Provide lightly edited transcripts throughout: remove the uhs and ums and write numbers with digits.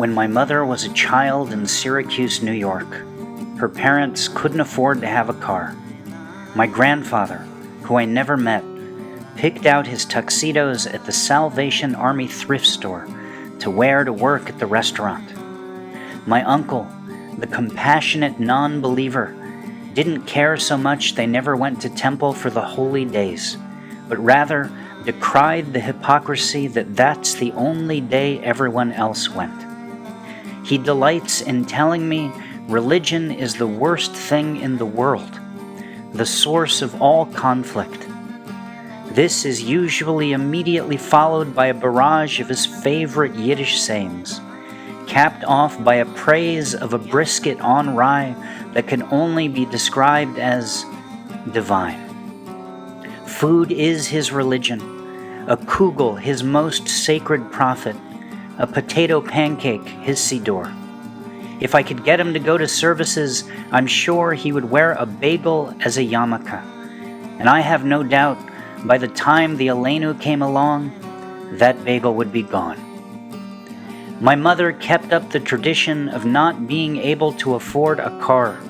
when my mother was a child in Syracuse, New York. Her parents couldn't afford to have a car. My grandfather, who I never met, picked out his tuxedos at the Salvation Army thrift store to wear to work at the restaurant. My uncle, the compassionate non-believer, didn't care so much they never went to temple for the holy days, but rather decried the hypocrisy that that's the only day everyone else went. He delights in telling me religion is the worst thing in the world, the source of all conflict. This is usually immediately followed by a barrage of his favorite Yiddish sayings, capped off by a praise of a brisket on rye that can only be described as divine. Food is his religion, a kugel his most sacred prophet, a potato pancake his siddur. If I could get him to go to services, I'm sure he would wear a bagel as a yarmulke. And I have no doubt by the time the Aleinu came along, that bagel would be gone. My mother kept up the tradition of not being able to afford a car.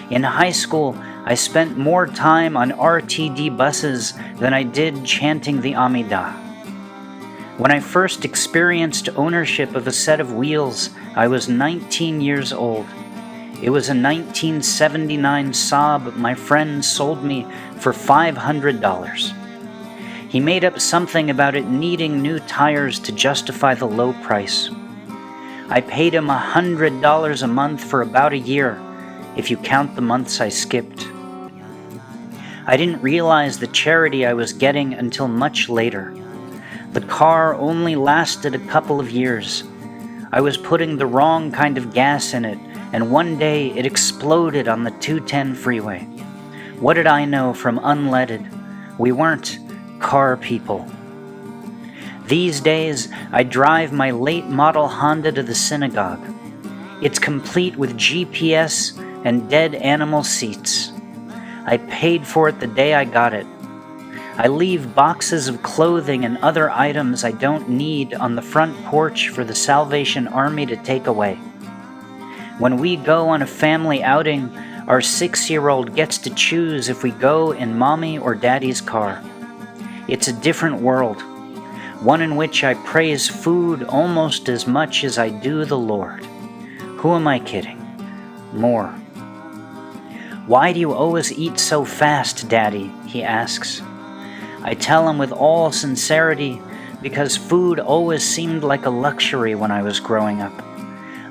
In high school, I spent more time on RTD buses than I did chanting the Amidah. When I first experienced ownership of a set of wheels, I was 19 years old. It was a 1979 Saab my friend sold me for $500. He made up something about it needing new tires to justify the low price. I paid him $100 a month for about a year, if you count the months I skipped. I didn't realize the charity I was getting until much later. The car only lasted a couple of years. I was putting the wrong kind of gas in it, and one day it exploded on the 210 freeway. What did I know from unleaded? We weren't car people. These days, I drive my late model Honda to the synagogue. It's complete with GPS and dead animal seats. I paid for it the day I got it. I leave boxes of clothing and other items I don't need on the front porch for the Salvation Army to take away. When we go on a family outing, our 6-year-old gets to choose if we go in mommy or daddy's car. It's a different world, one in which I praise food almost as much as I do the Lord. Who am I kidding? More. "Why do you always eat so fast, Daddy?" he asks. I tell him with all sincerity, because food always seemed like a luxury when I was growing up.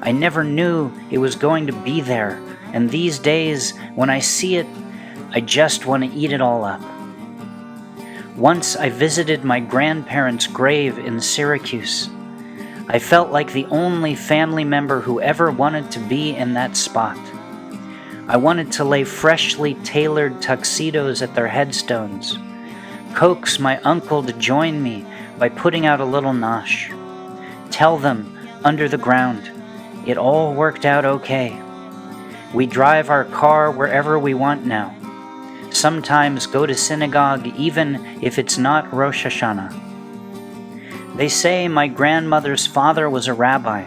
I never knew it was going to be there, and these days, when I see it, I just want to eat it all up. Once I visited my grandparents' grave in Syracuse. I felt like the only family member who ever wanted to be in that spot. I wanted to lay freshly tailored tuxedos at their headstones, coax my uncle to join me by putting out a little nosh, tell them, under the ground, it all worked out okay. We drive our car wherever we want now, sometimes go to synagogue even if it's not Rosh Hashanah. They say my grandmother's father was a rabbi,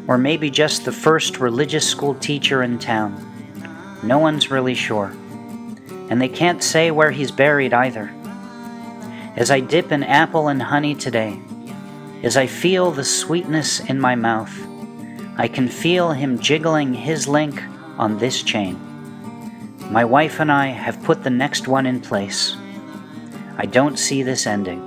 or maybe just the first religious school teacher in town. No one's really sure. And they can't say where he's buried either. As I dip an apple in honey today, as I feel the sweetness in my mouth, I can feel him jiggling his link on this chain. My wife and I have put the next one in place. I don't see this ending.